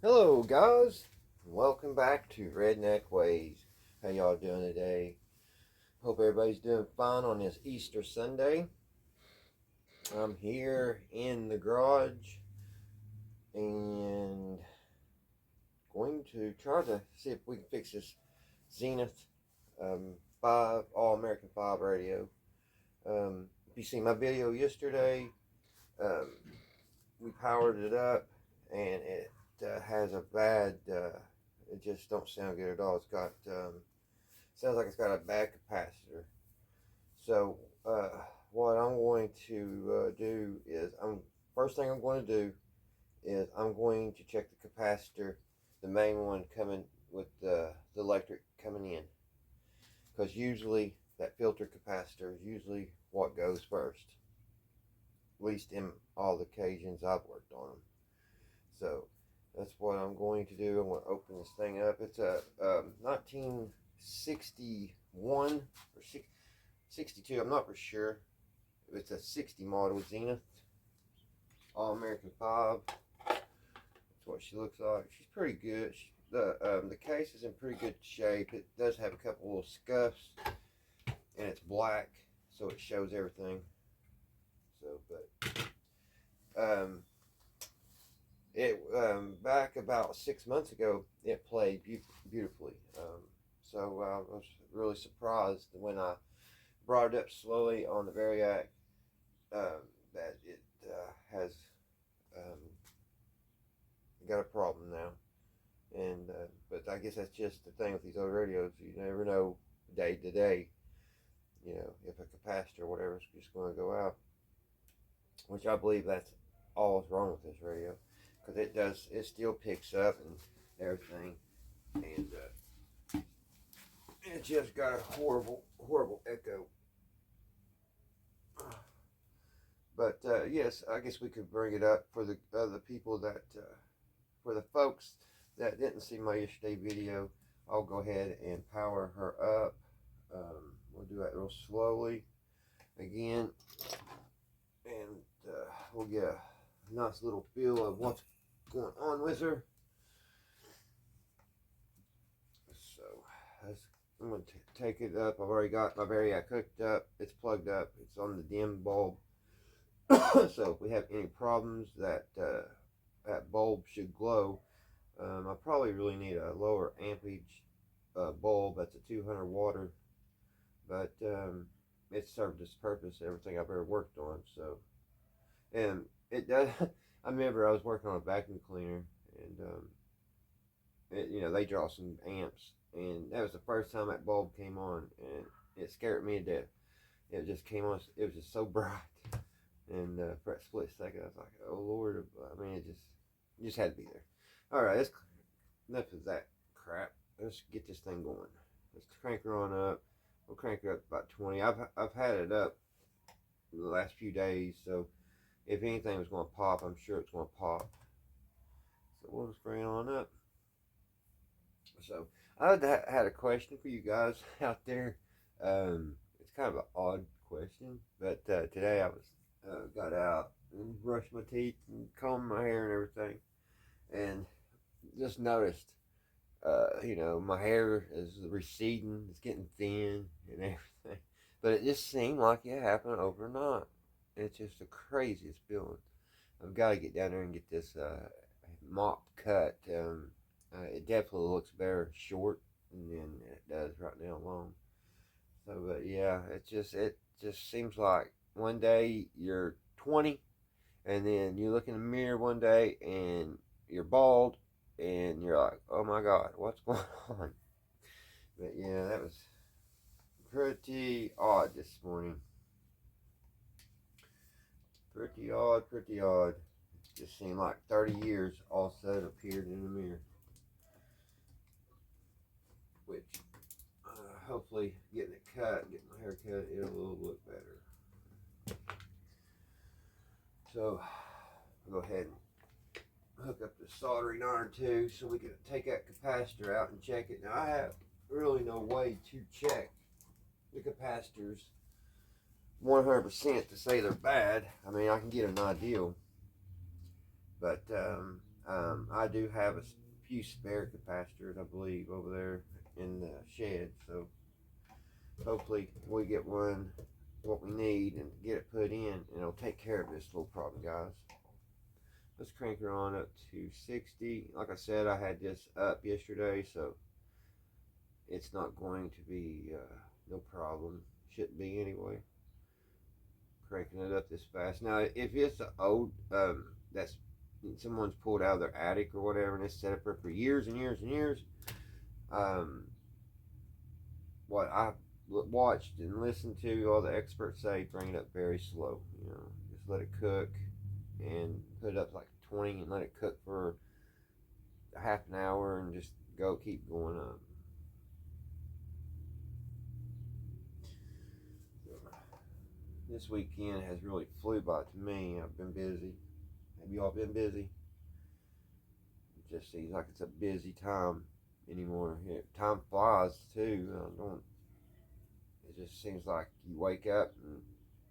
Hello guys, welcome back to Redneck Ways. How y'all doing today? Hope everybody's doing fine on this Easter Sunday. I'm here in the garage and going to try to see if we can fix this Zenith 5 All-American 5 radio. If you see my video yesterday, um, we powered it up and it has a bad, it just don't sound good at all. It's got sounds like it's got a bad capacitor. So what I'm going to do is first thing I'm going to do is I'm going to check the capacitor, the main one coming with the electric coming in, because usually that filter capacitor is usually what goes first, at least in all the occasions I've worked on them. So that's what I'm going to do. I'm going to open this thing up. It's a 1961 or 62. I'm not for sure. It's a 60 model Zenith All American 5. That's what she looks like. She's pretty good. The case is in pretty good shape. It does have a couple little scuffs, and it's black, so it shows everything. So, but it back about 6 months ago, it played beautifully. So I was really surprised when I brought it up slowly on the Variac that it has got a problem now. And but I guess that's just the thing with these old radios. You never know day to day, if a capacitor or whatever is just going to go out. Which I believe that's all is wrong with this radio, because it still picks up and everything, and it just got a horrible echo. But yes, I guess we could bring it up for the other people that, for the folks that didn't see my yesterday video. I'll go ahead and power her up. We'll do that real slowly again, and we'll get a nice little feel of what's going on with her. So I'm going to take it up. I've already got my Variac hooked up. It's plugged up. It's on the dim bulb. So if we have any problems, that bulb should glow. I probably really need a lower ampage bulb. That's a 200 water, but it served its purpose, everything I've ever worked on. So, and it does. I remember I was working on a vacuum cleaner, and they draw some amps, and that was the first time that bulb came on, and it scared me to death. It just came on. It was just so bright. And for a split second, I was like, "Oh Lord!" I mean, it just had to be there. All right, enough of that crap. Let's get this thing going. Let's crank her on up. We'll crank her up about 20. I've had it up the last few days, so if anything was going to pop, I'm sure it's going to pop. So we'll just bring it on up. So I had a question for you guys out there. It's kind of an odd question, but today I was got out and brushed my teeth and combed my hair and everything, and just noticed, my hair is receding, it's getting thin and everything, but it just seemed like it happened overnight. It's just the craziest feeling. I've got to get down there and get this mop cut. It definitely looks better short than it does right now long. So, but yeah, it just seems like one day you're 20, and then you look in the mirror one day and you're bald, and you're like, oh my God, what's going on? But yeah, that was pretty odd this morning. Pretty odd, pretty odd. It just seemed like 30 years all of a sudden appeared in the mirror. Which, hopefully, getting it cut, getting my hair cut, it'll look better. So, I'll go ahead and hook up the soldering iron too, so we can take that capacitor out and check it. Now, I have really no way to check the capacitors 100% to say they're bad. I mean, I can get an idea, but I do have a few spare capacitors, I believe, over there in the shed. So hopefully we get one, what we need, and get it put in, and it'll take care of this little problem, guys. Let's crank her on up to 60. Like I said, I had this up yesterday, so it's not going to be no problem. Shouldn't be anyway. Cranking it up this fast. Now, if it's an old, that's someone's pulled out of their attic or whatever, and it's set up for years and years and years, what I watched and listened to all the experts say, bring it up very slow. You know, just let it cook and put it up like 20 and let it cook for a half an hour and just keep going up. This weekend has really flew by to me. I've been busy. Have you all been busy? It just seems like it's a busy time anymore. Time flies too. It just seems like you wake up and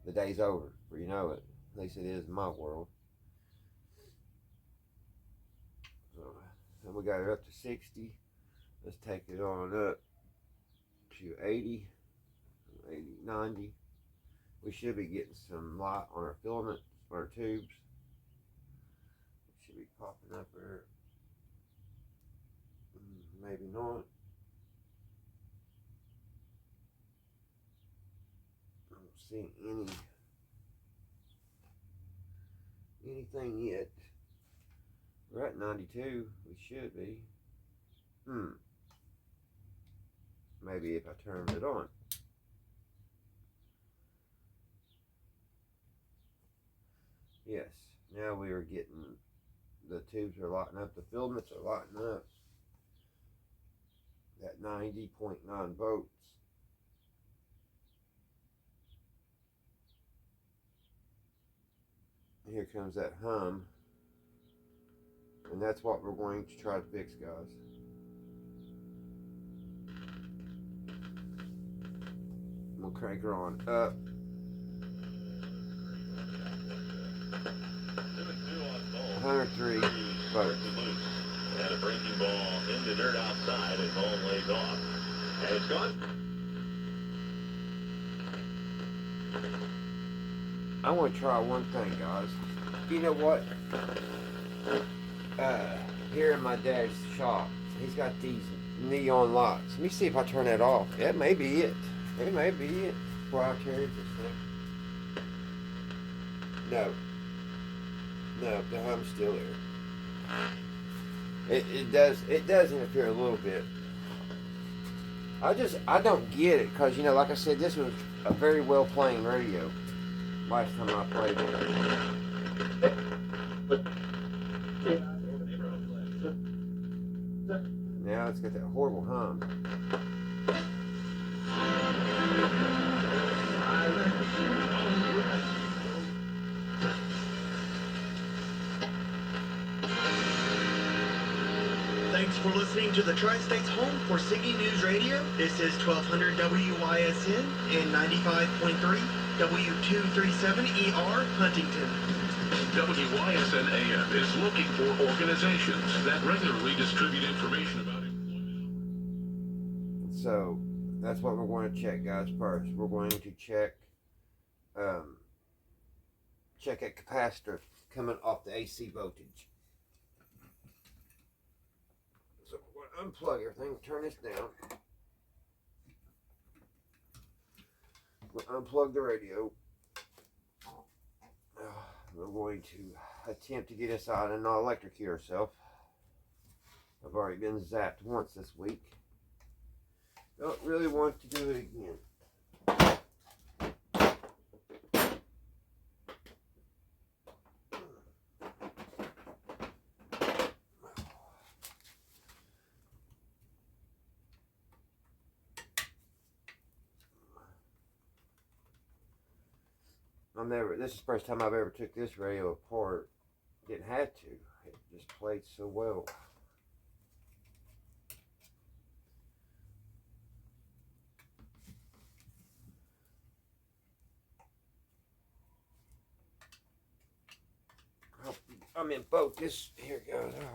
the day's over before you know it. At least it is in my world. So we got it up to 60. Let's take it on up to 80, 90. We should be getting some light on our filaments, on our tubes. It should be popping up there. Maybe not. I don't see anything yet. We're at 92. We should be. Maybe if I turn it on. Yes, now we are getting, the tubes are lighting up, the filaments are lighting up at 90.9 volts. Here comes that hum, and that's what we're going to try to fix, guys. We'll crank her on up. 103 volts. And a breaking ball into dirt outside as ball lays off. And it's gone. I want to try one thing, guys. You know what? Here in my dad's shop, he's got these neon lights. Let me see if I turn that off. That may be it. It may be it. Before I carry this thing. No. No, the hum's still there. It does interfere a little bit. I don't get it, because, you know, like I said, this was a very well playing radio last time I played it. Now it's got that horrible hum. Thanks for listening to the Tri-State's home for Siggy News Radio. This is 1200 WYSN and 95.3 W237ER Huntington. WYSN AM is looking for organizations that regularly distribute information about employment. So that's what we're going to check, guys. First, we're going to check that capacitor coming off the AC voltage. So we're going to unplug everything, turn this down. We'll unplug the radio. We're going to attempt to get us out and not electrocute ourselves. I've already been zapped once this week. Don't really want to do it again. This is the first time I've ever took this radio apart. Didn't have to. It just played so well. I'm in focus. Here it goes. Oh.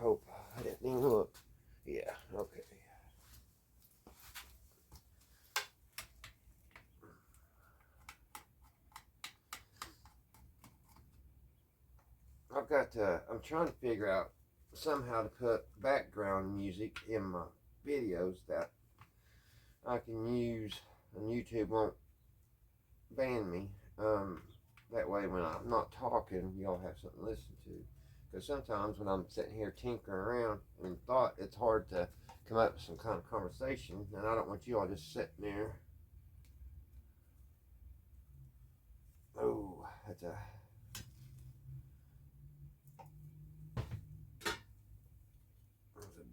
I'm trying to figure out somehow to put background music in my videos that I can use, and YouTube won't ban me. That way, when I'm not talking, y'all have something to listen to. Because sometimes when I'm sitting here tinkering around in thought, it's hard to come up with some kind of conversation, and I don't want you all just sitting there. Oh, that's a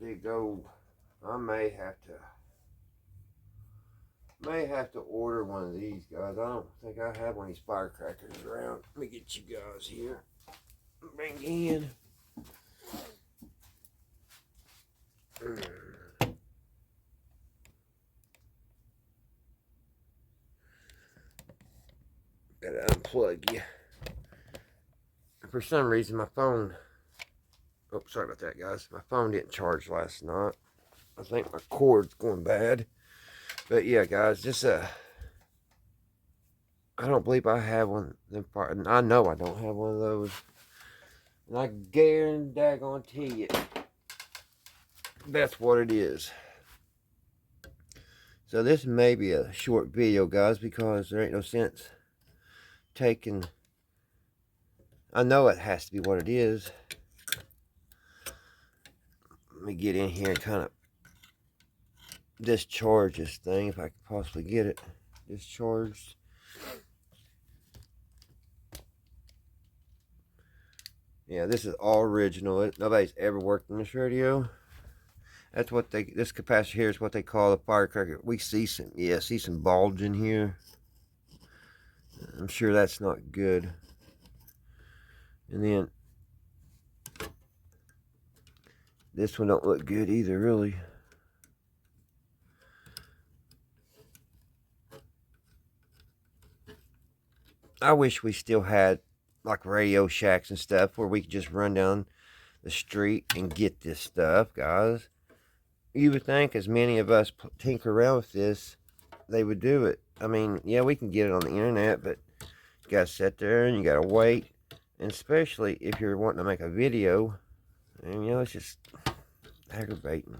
big old. I may have to order one of these, guys. I don't think I have one of these firecrackers around. Let me get you guys here. Bring in. Gotta unplug you. For some reason, my phone. Oh, sorry about that, guys. My phone didn't charge last night. I think my cord's going bad. But yeah, guys, just I don't believe I have one. I know I don't have one of those. And I guarantee you, that's what it is. So this may be a short video, guys, because there ain't no sense taking. I know it has to be what it is. Let me get in here and kind of discharge this thing if I could possibly get it discharged. Yeah, this is all original. Nobody's ever worked on this radio. That's what this capacitor here is what they call a firecracker. We see some bulge in here. I'm sure that's not good. And then this one don't look good either, really. I wish we still had like Radio Shacks and stuff where we could just run down the street and get this stuff, guys. You would think as many of us tinker around with this, they would do it. I mean, yeah, we can get it on the internet, but you gotta sit there and you gotta wait. And especially if you're wanting to make a video, and you know, it's just aggravating.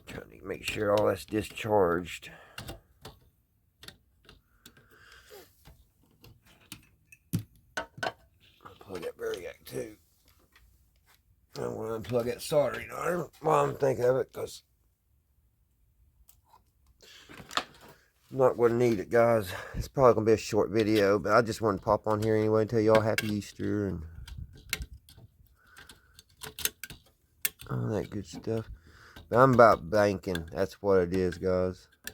Trying to make sure all that's discharged. Unplug that variac too. I want to unplug that soldering iron while I'm thinking of it, because I'm not going to need it, guys. It's probably going to be a short video, but I just want to pop on here anyway and tell y'all Happy Easter and all that good stuff. But I'm about banking. That's what it is, guys. I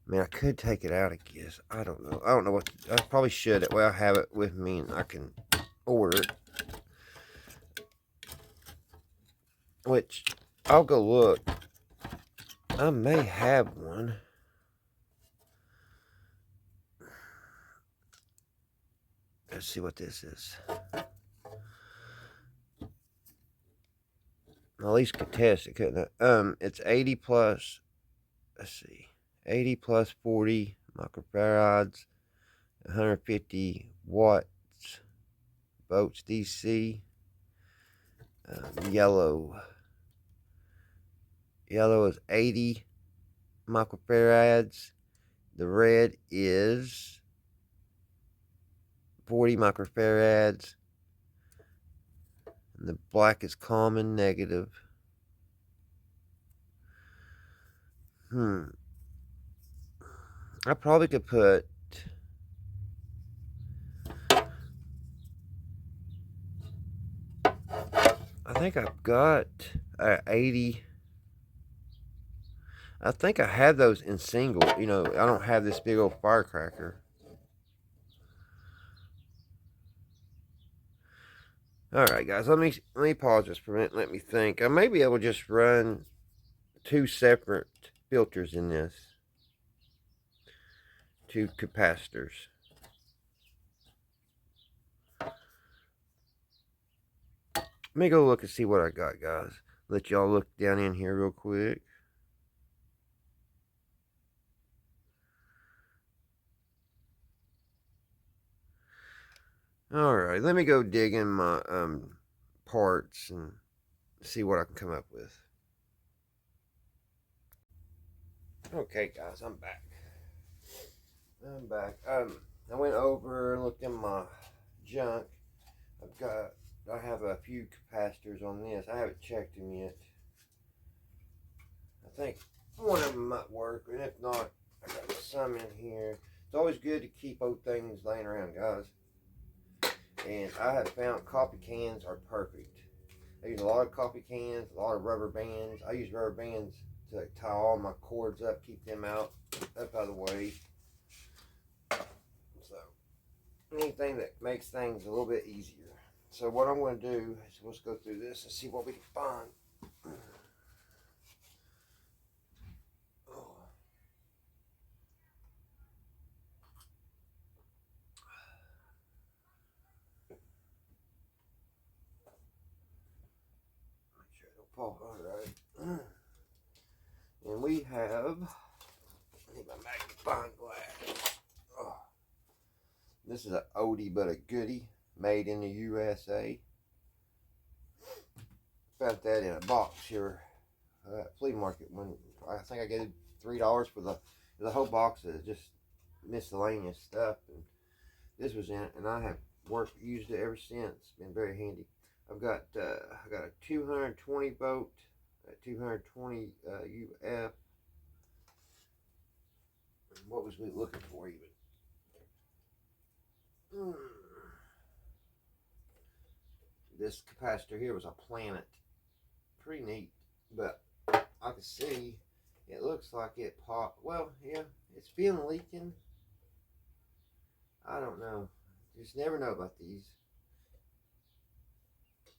mean, I could take it out, I guess. I don't know. I don't know what. I probably should. Well, I have it with me and I can order it. Which, I'll go look. I may have one. Let's see what this is. At least could test it, couldn't I? It's 80 plus. Let's see. 80 plus 40 microfarads, 150 watts, volts DC. Yellow is 80 microfarads. The red is 40 microfarads. And the black is common negative. I probably could put I think I've got 80. I think I have those in single. You know, I don't have this big old firecracker. Alright, guys, let me pause just for a minute and let me think. I may be able to just run 2 separate filters in this. 2 capacitors. Let me go look and see what I got, guys. Let y'all look down in here real quick. Alright, let me go dig in my parts and see what I can come up with. Okay, guys, I'm back. I went over and looked in my junk. I have a few capacitors on this. I haven't checked them yet. I think one of them might work, and if not, I got some in here. It's always good to keep old things laying around, guys. And I have found coffee cans are perfect. I use a lot of coffee cans, a lot of rubber bands. I use rubber bands to tie all my cords up, keep them up out of the way. So anything that makes things a little bit easier. So what I'm going to do is let's go through this and see what we can find. Make sure it don't fall. All right. And we have, I need my magnifying glass. Oh. This is an oldie but a goodie, made in the USA. Found that in a box here at flea market. When I think I gave $3 for the whole box of just miscellaneous stuff, and this was in it, and I have used it ever since. Been very handy. I got a 220 volt, a 220 UF. What was we looking for even? This capacitor here was a Planet. Pretty neat, but I can see it looks like it popped. Well, yeah, it's been leaking. I don't know. Just never know about these.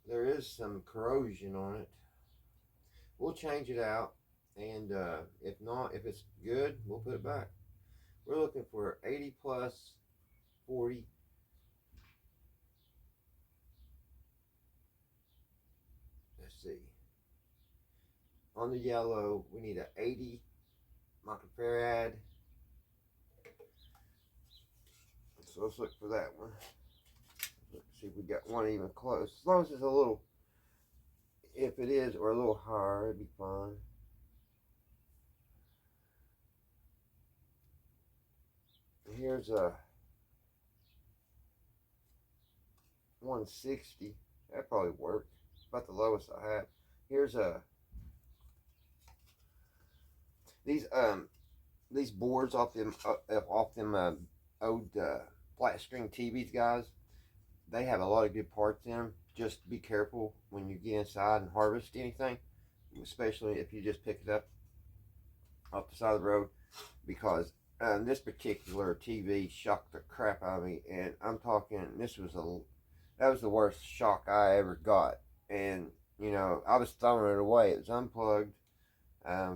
There is some corrosion on it. We'll change it out, and if not, if it's good, we'll put it back. We're looking for 80 plus 40. Let's see. On the yellow, we need an 80 microfarad. So let's look for that one. Let's see if we got one even close. As long as it's a little, if it is, or a little higher, it'd be fine. Here's a 160. That probably worked. It's about the lowest I have. Here's a these boards off them old flat string TVs, guys. They have a lot of good parts in them. Just be careful when you get inside and harvest anything, especially if you just pick it up off the side of the road, because this particular TV shocked the crap out of me, and I'm talking, that was the worst shock I ever got. And you know, I was throwing it away. It was unplugged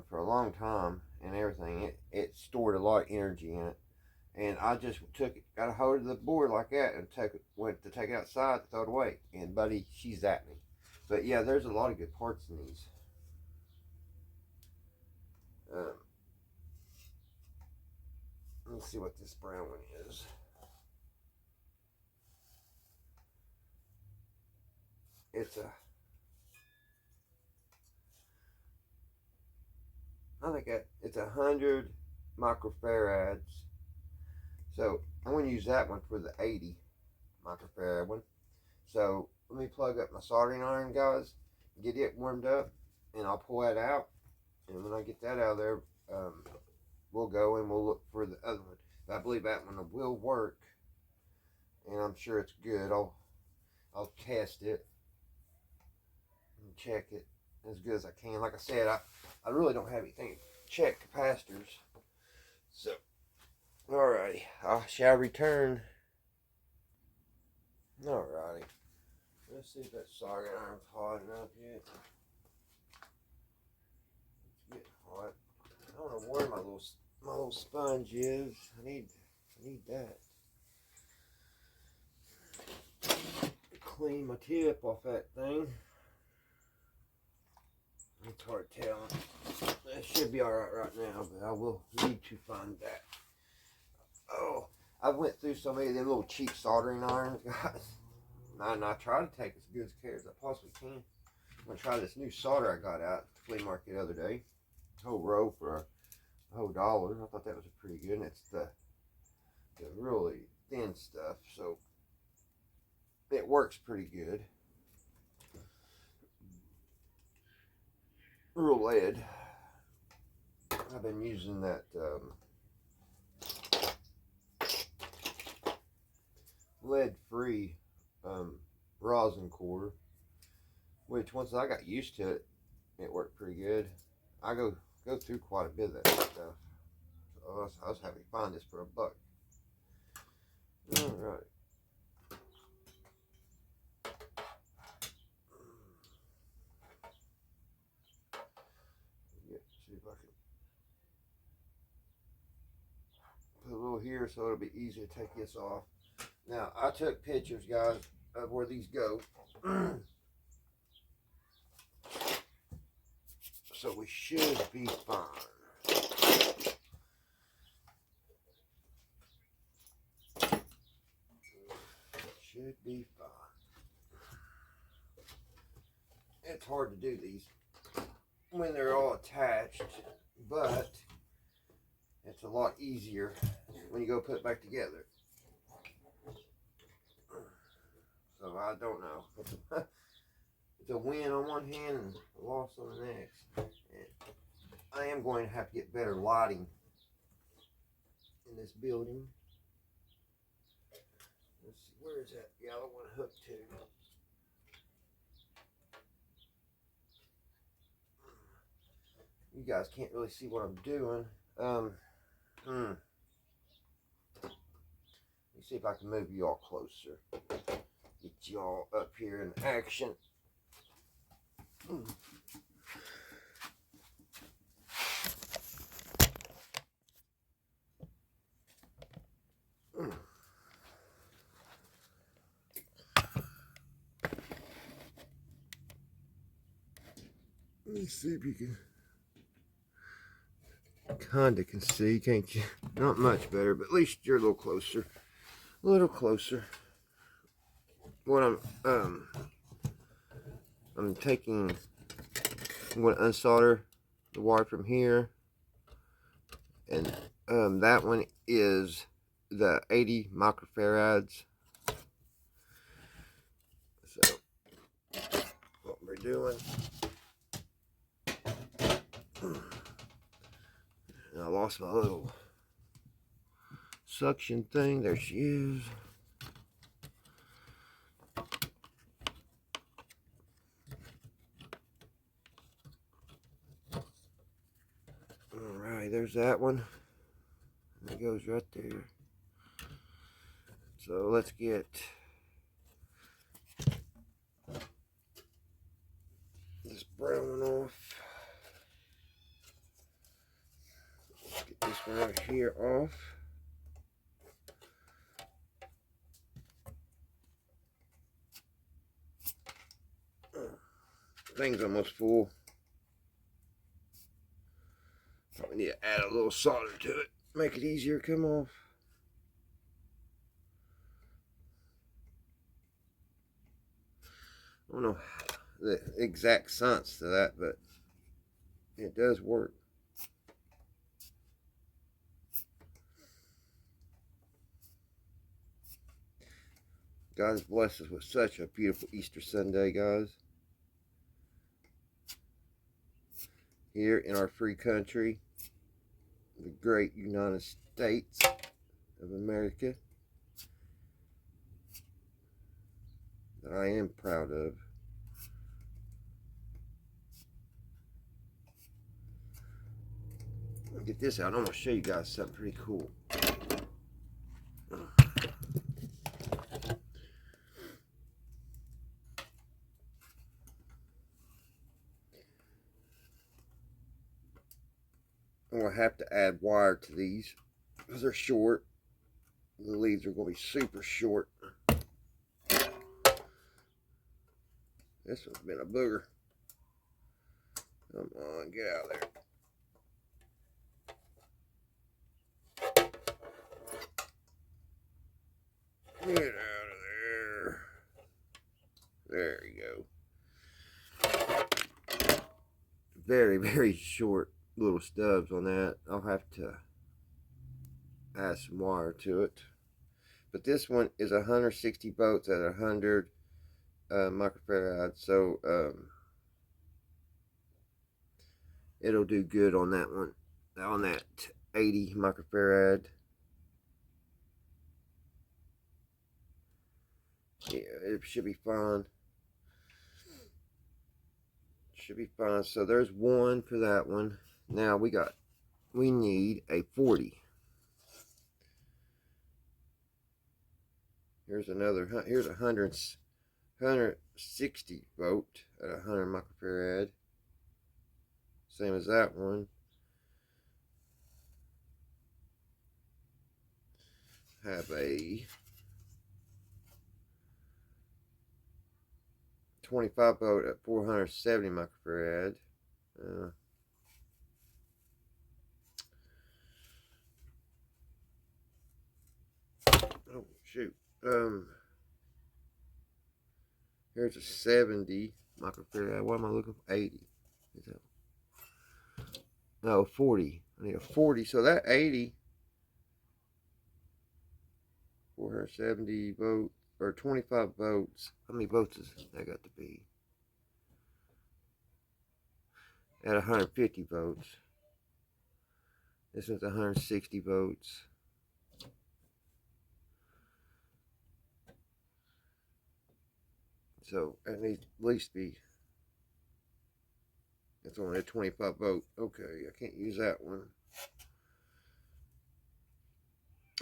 for a long time and everything. It stored a lot of energy in it, and I just got a hold of the board like that and went to take it outside to throw it away. And buddy, she's at me. But yeah, there's a lot of good parts in these. Let's see what this brown one is. It's it's 100 microfarads. So I'm going to use that one for the 80 microfarad one. So let me plug up my soldering iron, guys, get it warmed up, and I'll pull that out. And when I get that out of there, we'll go and we'll look for the other one. But I believe that one will work, and I'm sure it's good. I'll test it and check it as good as I can. Like I said, I really don't have anything to check capacitors. So, alrighty, I shall return. Alrighty, let's see if that soldering iron's hot enough yet. It's getting hot. I don't know where my little sponge is. I need that. Clean my tip off that thing. It's hard to tell. That should be alright right now, but I will need to find that. Oh, I went through so many of them little cheap soldering irons, guys. And I try to take as good care as I possibly can. I'm going to try this new solder I got out at the flea market the other day. Whole row for a whole $1. I thought that was pretty good. And it's the really thin stuff, so it works pretty good. Real lead. I've been using that lead-free rosin core, which once I got used to it, it worked pretty good. I go through quite a bit of that stuff. So I was happy to find this for $1. All right. See if I can put a little here so it'll be easy to take this off. Now, I took pictures, guys, of where these go. So we should be fine. Should be fine. It's hard to do these when they're all attached, but it's a lot easier when you go put it back together. So I don't know. It's a win on one hand and a loss on the next. And I am going to have to get better lighting in this building. Let's see, where is that yellow one hooked to? You guys can't really see what I'm doing. Let me see if I can move you all closer. Get you all up here in action. Let me see if you can kinda can see, can't you? Not much better, but at least you're a little closer. A little closer. What I'm taking, I'm going to unsolder the wire from here, and that one is the 80 microfarads. So what we're doing, and I lost my little suction thing. There she is. Alright, there's that one. And it goes right there. So let's get this brown one off. Let's get this one right here off. Thing's almost full. Probably need to add a little solder to it, make it easier to come off. I don't know the exact science to that, but it does work. God has blessed us with such a beautiful Easter Sunday, guys. Here in our free country, the great United States of America, that I am proud of. I'll get this out. I'm going to show you guys something pretty cool. I'm going to have to add wire to these because they're short. The leads are going to be super short. This one's been a booger. Come on, get out of there. Get out of there. There you go. Very, very short little stubs on that. I'll have to add some wire to it. But this one is 160 volts at 100 microfarad. So it'll do good on that one. On that 80 microfarad. Yeah, it should be fine. Should be fine. So there's one for that one. Now we need a 40. Here's another. Here's 160 volt at 100 microfarad. Same as that one. Have a 25 volt at 470 microfarad. Oh shoot. Here's a 70 microfarad. What am I looking for? 80. Is that? No, 40. I need a 40. So that 80, 470 volt or 25 volts. How many volts is that got to be? At 150 volts. This one's 160 volts. So it needs at least be. It's only a 25 volt. Okay, I can't use that one.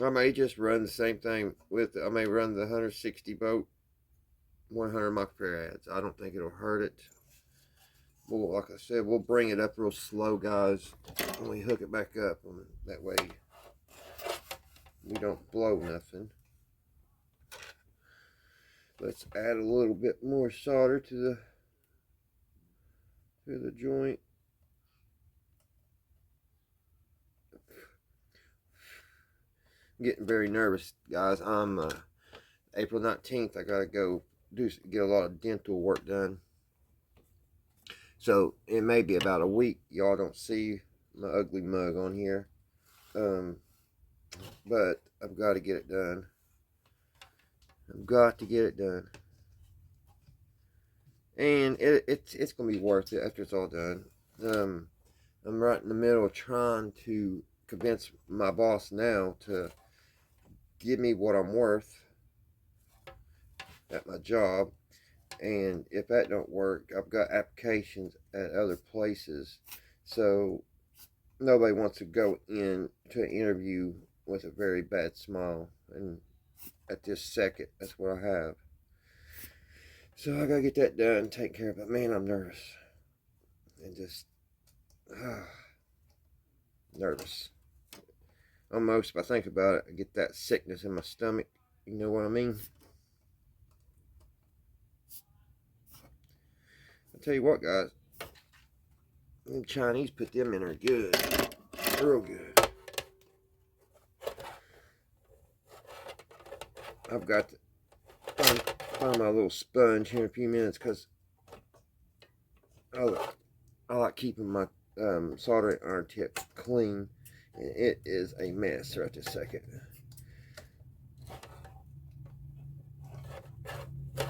I may just run the same thing with it. I may run the 160 volt 100 microfarads. I don't think it'll hurt it. Well, like I said, we'll bring it up real slow, guys, when we hook it back up. That way we don't blow nothing. Let's add a little bit more solder to the joint. I'm getting very nervous, guys. I'm April 19th. I gotta go get a lot of dental work done. So it may be about a week. Y'all don't see my ugly mug on here, but I've got to get it done. I've got to get it done, and it's gonna be worth it after it's all done. I'm right in the middle of trying to convince my boss now to give me what I'm worth at my job, and if that don't work, I've got applications at other places, so nobody wants to go in to an interview with a very bad smile, and at this second, that's what I have. So I gotta get that done, take care of it. Man, I'm nervous. And just nervous. Almost, if I think about it, I get that sickness in my stomach. You know what I mean? I'll tell you what, guys. Them Chinese put them in there good. Real good. I've got to find my little sponge here in a few minutes, because I like keeping my soldering iron tip clean, and it is a mess right this second. A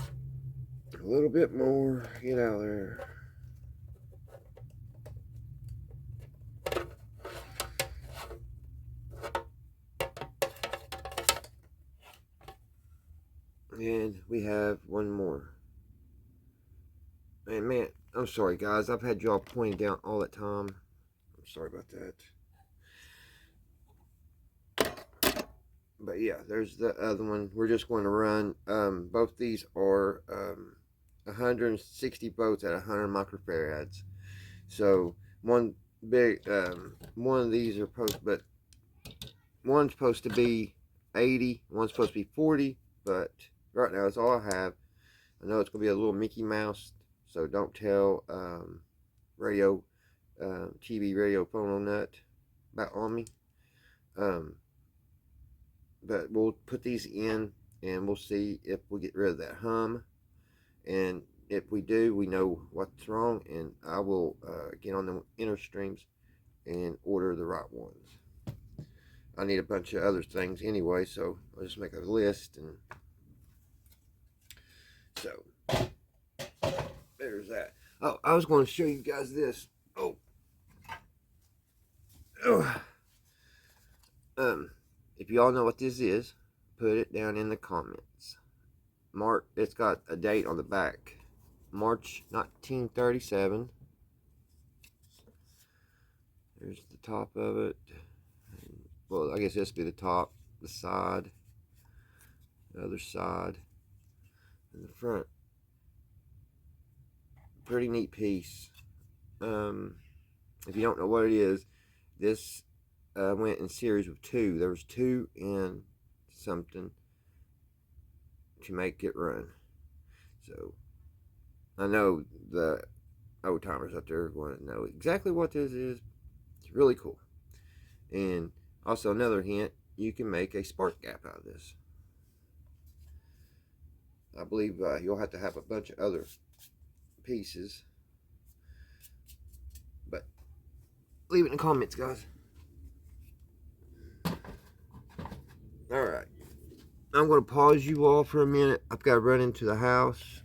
little bit more, get out of there. And we have one more. And man, I'm sorry, guys. I've had y'all pointing down all that time. I'm sorry about that. But yeah, there's the other one. We're just going to run. Both these are 160 volts at 100 microfarads. So one of these are but one's supposed to be 80. One's supposed to be 40. But right now, that's all I have. I know it's going to be a little Mickey Mouse, so don't tell TV radio phone nut about on me. But we'll put these in and we'll see if we get rid of that hum. And if we do, we know what's wrong, and I will get on the inner streams and order the right ones. I need a bunch of other things anyway, so I'll just make a list. And so there's that. Oh, I was going to show you guys this. Oh. If y'all know what this is, put it down in the comments. It's got a date on the back. March 1937. There's the top of it. Well, I guess this would be the top, the side, the other side, and the front. Pretty neat piece. If you don't know what it is, this went in series with 2. There was 2 in something to make it run. So I know the old timers out there are going to know exactly what this is. It's really cool. And also another hint, you can make a spark gap out of this. I believe you'll have to have a bunch of other pieces, but leave it in the comments, guys. Alright, I'm going to pause you all for a minute. I've got to run into the house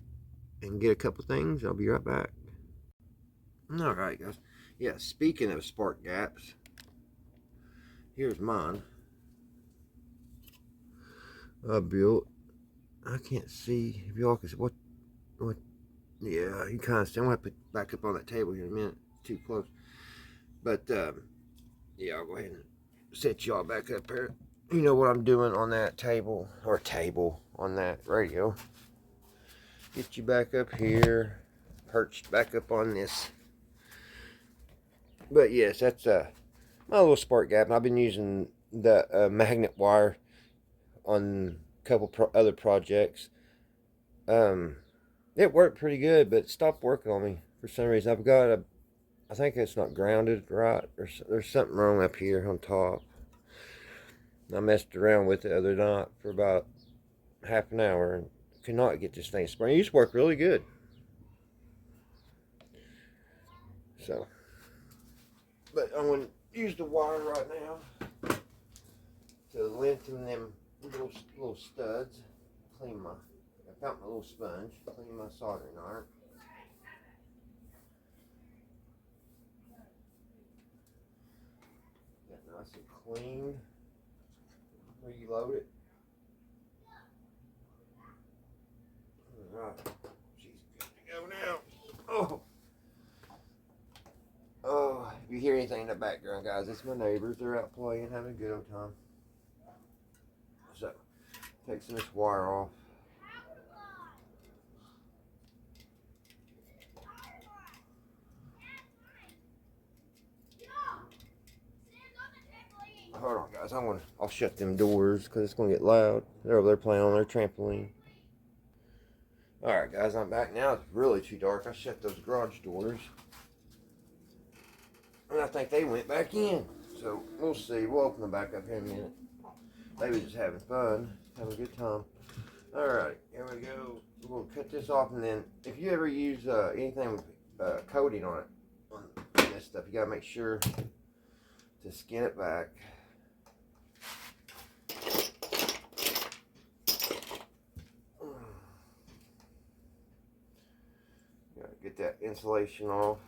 and get a couple things. I'll be right back. Alright, guys. Yeah, speaking of spark gaps, here's mine. I built. I can't see if y'all can see what. Yeah, you kind of see. I'm going to put back up on that table here in a minute. It's too close. But, yeah, I'll go ahead and set y'all back up here. You know what I'm doing on that table, or table, on that radio. Get you back up here, perched back up on this. But yes, that's my little spark gap. I've been using the magnet wire on a couple other projects. It worked pretty good, but it stopped working on me for some reason. I've got I think it's not grounded right, or there's something wrong up here on top. I messed around with it the other night for about half an hour and could not get this thing sprung. It used to work really good. So, but I'm going to use the wire right now to lengthen them little studs. I found my little sponge, clean my soldering iron. Get nice and clean. Reload it. Alright, she's good to go now. Oh, if you hear anything in the background, guys, it's my neighbors. They're out playing, having a good old time. So, take some of this wire off. Hold on, guys. I'll shut them doors because it's gonna get loud. They're over there playing on their trampoline. All right, guys, I'm back now. It's really too dark. I shut those garage doors, and I think they went back in. So we'll see. We'll open them back up here in a minute. They were just having fun, having a good time. All right, here we go. We'll cut this off, and then if you ever use anything with coating on it, on this stuff, you gotta make sure to skin it back. Get that insulation off.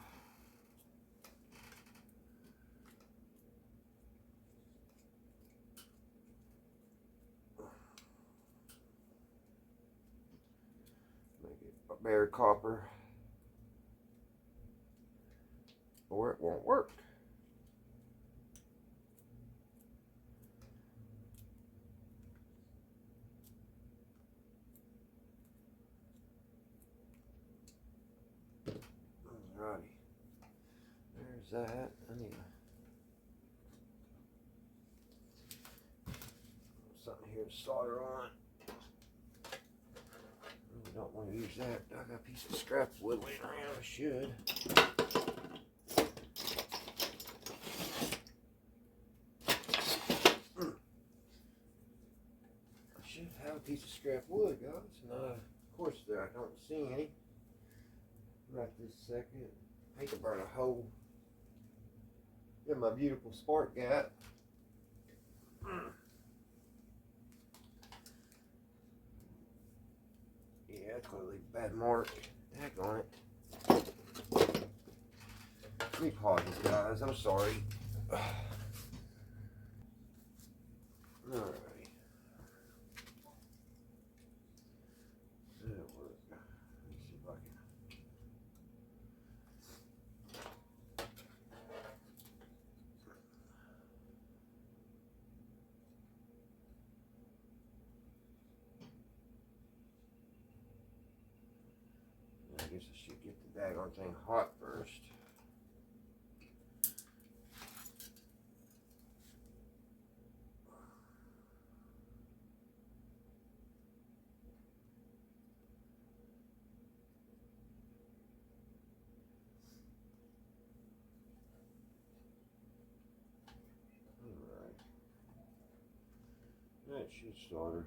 Make it a bare copper, or it won't work. Alrighty, there's that. I need something here to solder on. I don't want to use that. I got a piece of scrap wood laying around. I should. I should have a piece of scrap wood, guys. And of course, there I don't see any right this second. I hate to burn a hole in my beautiful spark gap. Yeah, it's gonna leave a bad mark. Heck on it. Let me pause this, guys. I'm sorry. Alright. That'll work. Let me see if I can. I guess I should get the daggone thing hot first. Alright. That should start her.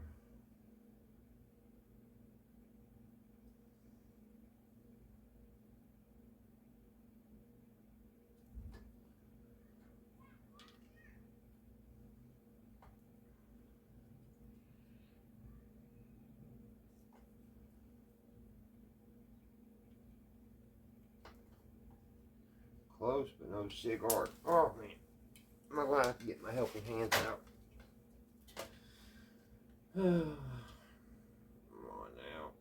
Close, but no cigar. Oh man, I'm gonna have to get my helping hands out. Come on now.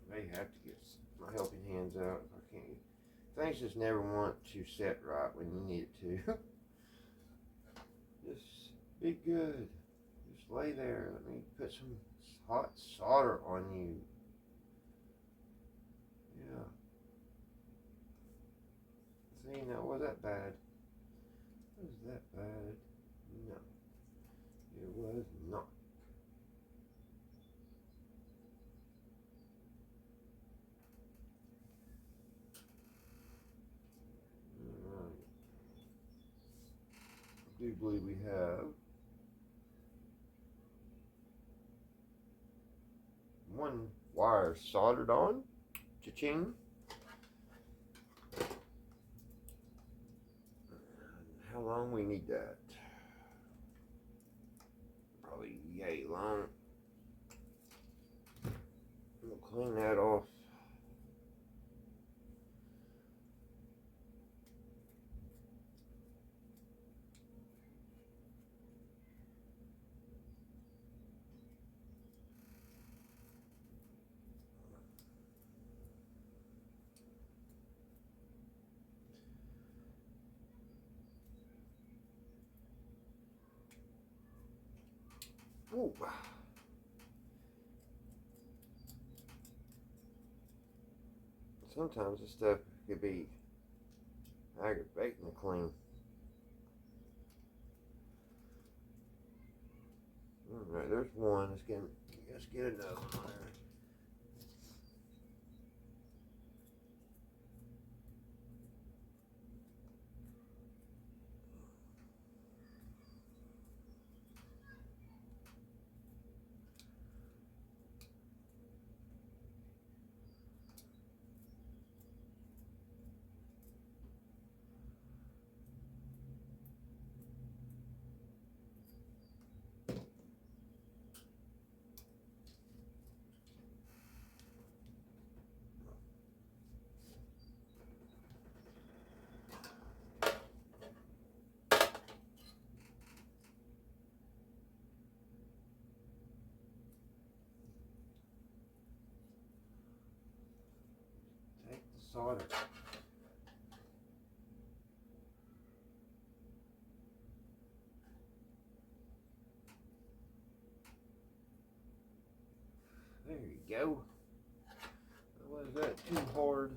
May have to get my helping hands out if I can't. Things just never want to set right when you need it to. Just be good. Just lay there. Let me put some hot solder on you. Yeah. See, now was that bad? Was that bad? No. It was not. Alright. I do believe we have one wire soldered on. Cha-ching. How long we need that? Probably yay long. We'll clean that off. Ooh. Sometimes this stuff could be aggravating to clean. Alright, there's one. Let's get another one there. Take the solder. There you go. Was that too hard?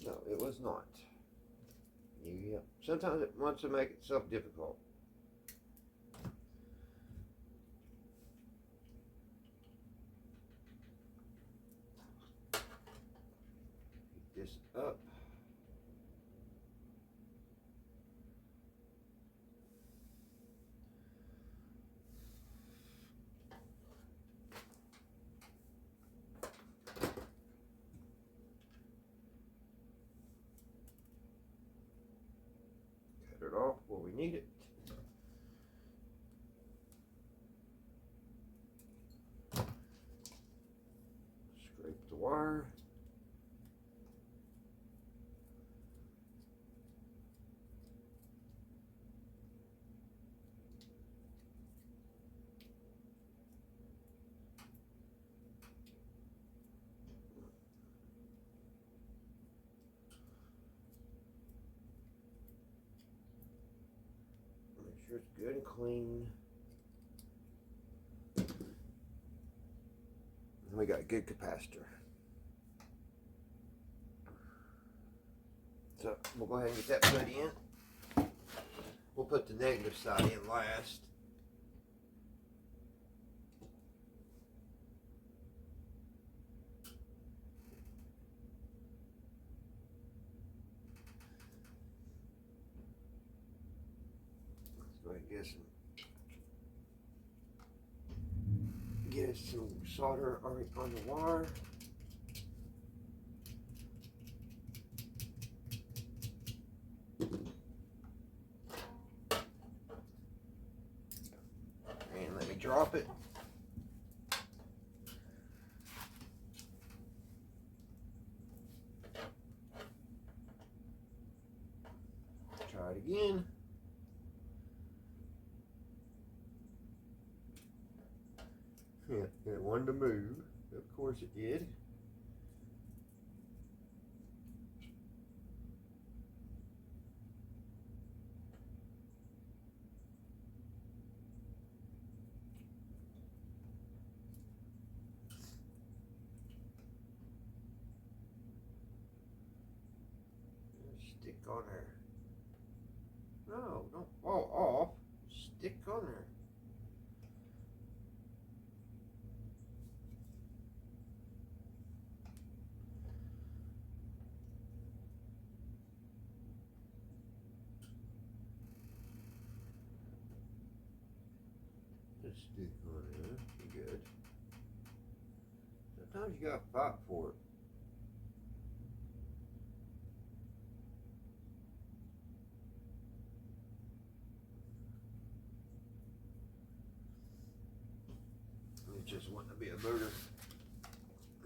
No, it was not. Yep, Sometimes it wants to make itself difficult. Pick this up. Cut it off where we need it. Scrape the wire. Make sure it's good and clean. And we got a good capacitor. So we'll go ahead and get that put in. We'll put the negative side in last. Let's go ahead and get us some solder on the wire. And let me drop it. Try it again. Yeah, it wanted to move. Of course it did. Stick on there. No, don't fall off. Stick on there. Just stick on there. Be good. Sometimes you gotta fight for it. It just wanting to be a motor.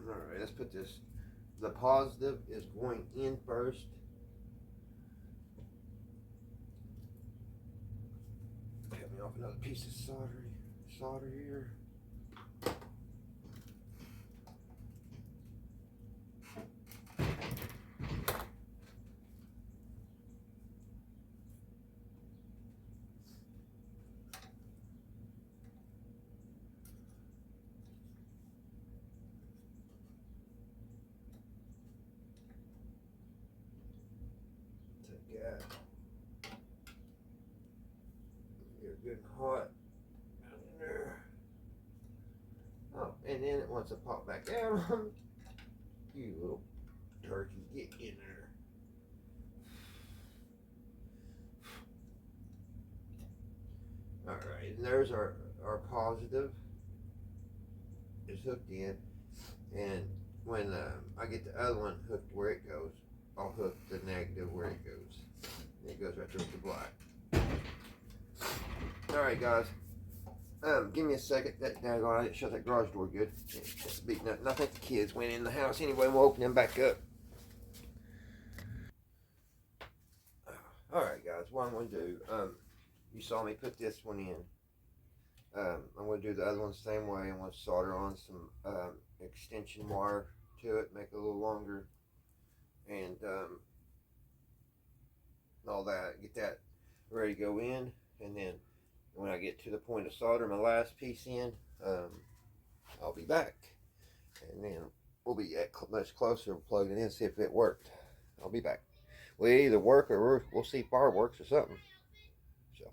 Alright, let's put this. The positive is going in first. Cut me off another piece of solder here. Get good and hot in there. Oh, and then it wants to pop back out. You little turkey, get in there. Alright, and there's our positive. It's hooked in. And when I get the other one hooked where it goes, I'll hook the negative where it goes. It goes right there with the black. Alright guys, give me a second. I didn't shut that garage door good. It's beating up. And I think the kids went in the house anyway. We'll open them back up. Alright guys, what I'm going to do, you saw me put this one in. I'm going to do the other one the same way. I'm going to solder on some extension wire to it, make it a little longer, and all that. Get that ready to go in, and then when I get to the point of soldering my last piece in, I'll be back, and then we'll be much closer plugging in, see if it worked. I'll be back. We either work or we'll see fireworks or something. So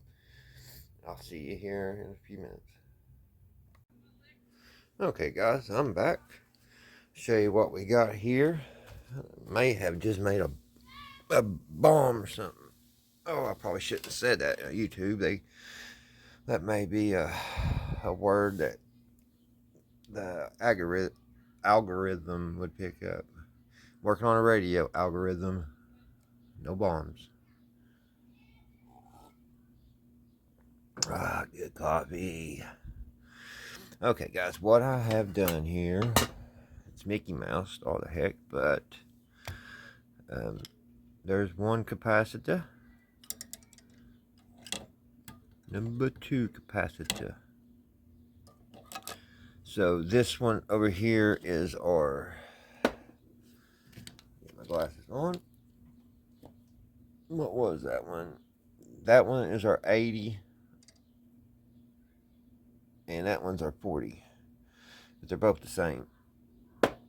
I'll see you here in a few minutes. Okay, guys, I'm back. Show you what we got here. May have just made a bomb or something. Oh, I probably shouldn't have said that on YouTube. That may be a word that the algorithm would pick up. Working on a radio algorithm. No bombs. Ah, good coffee. Okay, guys, what I have done here, it's Mickey Mouse, all the heck, but there's one capacitor. Number 2 capacitor. So this one over here is our, get my glasses on. What was that one? That one is our 80. And that one's our 40. But they're both the same.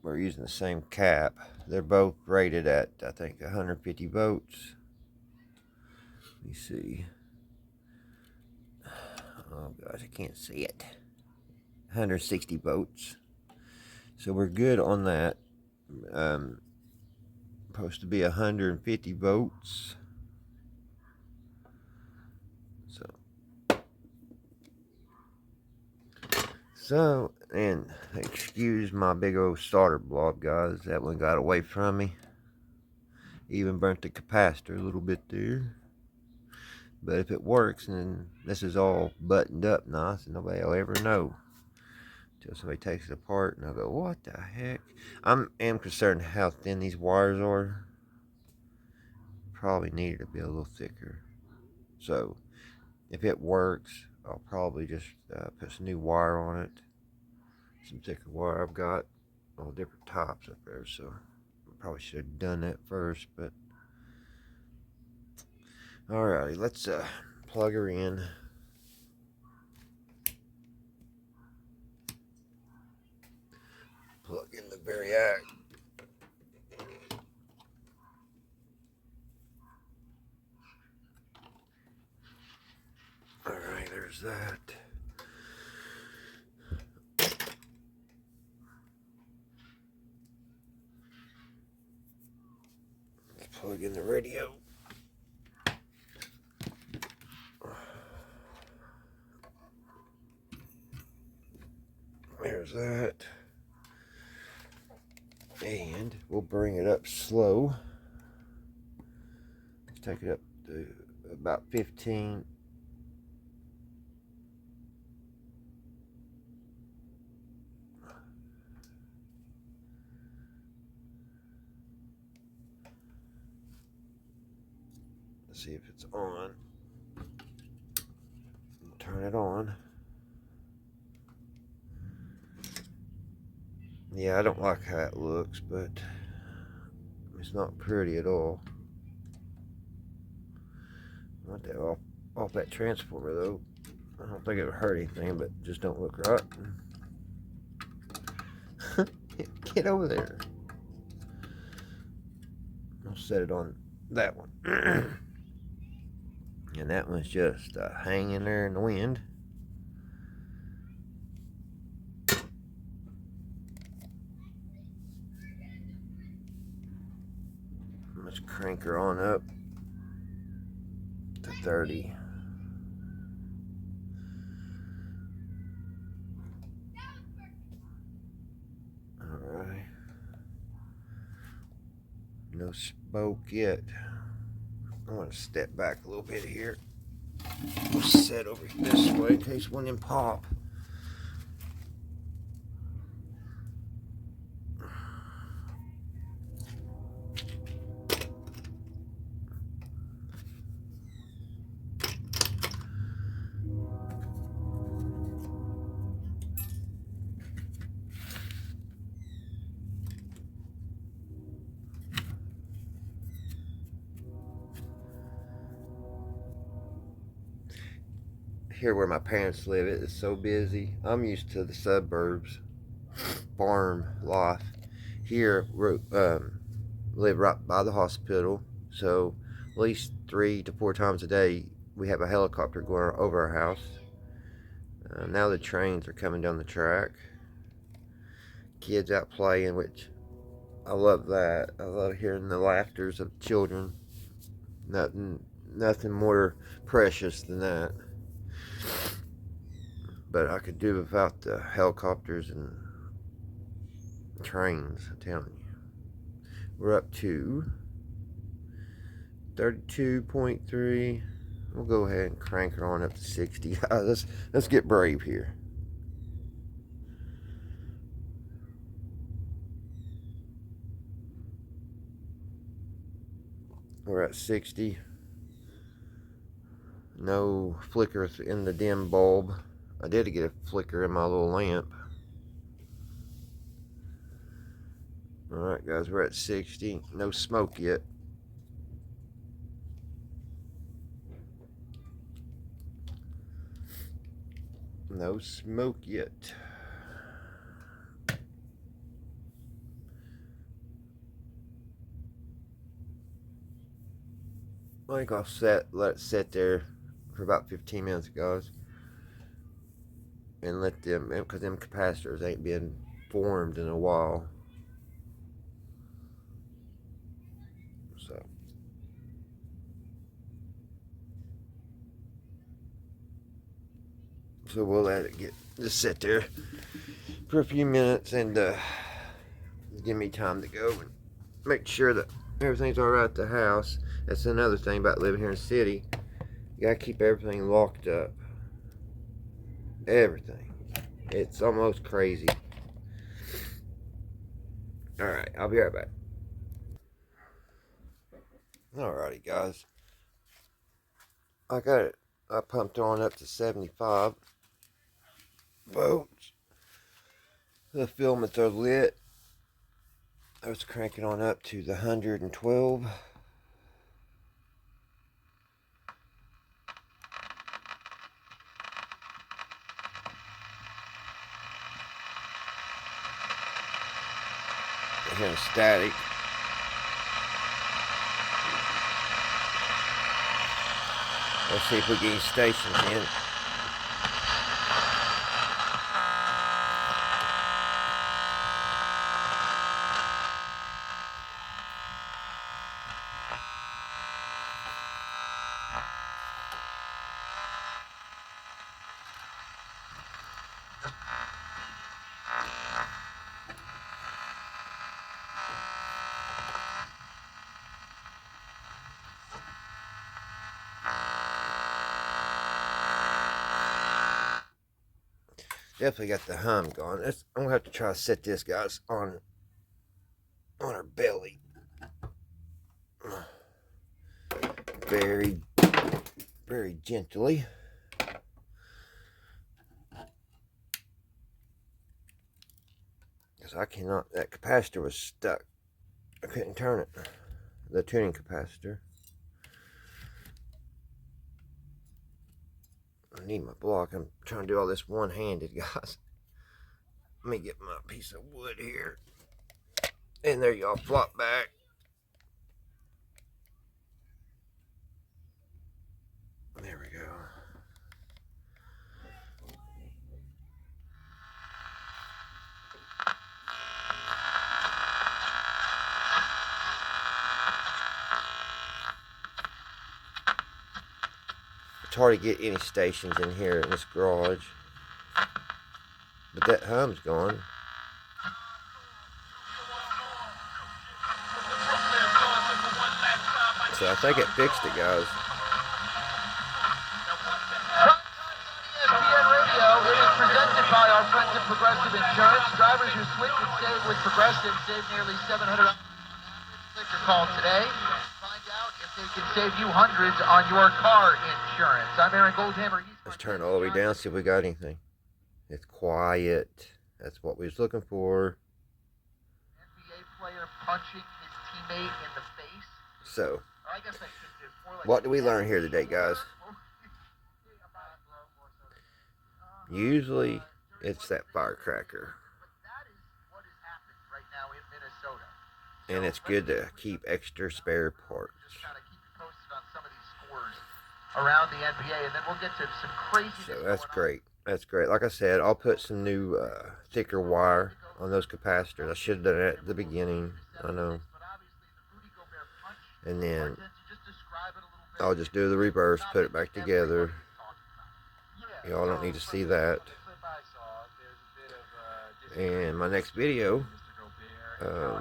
We're using the same cap. They're both rated at, I think, 150 volts. Let me see. Oh gosh, I can't see it. 160 volts. So we're good on that. Supposed to be 150 volts. So, and excuse my big old starter block, guys. That one got away from me. Even burnt the capacitor a little bit there. But if it works, then this is all buttoned up nice, and nobody will ever know. Until somebody takes it apart, and I'll go, what the heck? I am concerned how thin these wires are. Probably needed to be a little thicker. So, if it works, I'll probably just put some new wire on it. Some thicker wire. I've got all different types up there, so I probably should have done that first, but alrighty, let's plug her in. Plug in the variac. Alright, there's that. Let's plug in the radio. There's that. And we'll bring it up slow. Let's take it up to about 15. Let's see if it's on. Turn it on. Yeah, I don't like how it looks, but it's not pretty at all. I want that off that transformer though. I don't think it would hurt anything, but just don't look right. Get over there. I'll set it on that one. And that one's just hanging there in the wind. Let's crank her on up to 30. Alright. No smoke yet. I want to step back a little bit here. We'll set over this way in case one didn't pop. Here where my parents live, it is so busy. I'm used to the suburbs, farm life. Here, we live right by the hospital, So at least 3 to 4 times a day we have a helicopter going over our house. Now the trains are coming down the track. Kids out playing, which I love that. I love hearing the laughters of children. Nothing more precious than that. But I could do without the helicopters and trains, I'm telling you. We're up to 32.3. We'll go ahead and crank her on up to 60. Let's get brave here. We're at 60. No flicker in the dim bulb. I did get a flicker in my little lamp. Alright guys, we're at 60. No smoke yet. No smoke yet. I think I'll let it sit there for about 15 minutes, guys. And let them, because them capacitors ain't been formed in a while. So we'll let it just sit there for a few minutes and give me time to go and make sure that everything's alright at the house. That's another thing about living here in the city. You gotta keep everything locked up. Everything. It's almost crazy. Alright, I'll be right back. Alrighty, guys. I got it. I pumped on up to 75 volts. The filaments are lit. I was cranking on up to the 112. I hear static. Let's see if we get any stations in. Definitely got the hum going. I'm gonna have to try to set this, guys, on her belly. Very, very gently. Because I cannot, that capacitor was stuck. I couldn't turn it. The tuning capacitor. I need my block. I'm trying to do all this one-handed, guys. Let me get my piece of wood here. And there y'all flop back. There we go. It's hard to get any stations in here in this garage. But that hum's gone. So I think it fixed it, guys. It is presented by our friends at Progressive Insurance. Drivers who switch and save with Progressive save nearly $700 on average. Click your call today. Find out if they can save you hundreds on your car insurance. I'm Aaron Goldhammer. Let's turn it all the way down, see if we got anything. It's quiet. That's what we was looking for. NBA player punching his teammate in the face. So, I guess I should do more like what did we learn here today, guys? Usually, it's that firecracker. But that is what is happening right now in Minnesota. and it's good to keep extra spare parts. Just kind of keep you posted on some of these scores around the NPA, and then we'll get to some craziness. So that's great. That's great. Like I said, I'll put some new thicker wire on those capacitors. I should have done it at the beginning. I know. And then I'll just do the reverse, put it back together. Y'all don't need to see that. And my next video, if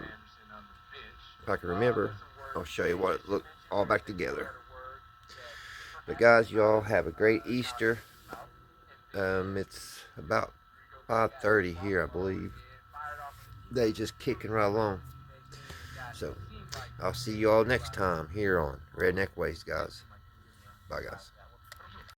I can remember, I'll show you what it looked all back together. But guys, y'all have a great Easter. It's about 5:30 here, I believe. They just kicking right along. So I'll see you all next time here on Redneck Ways, guys. Bye, guys.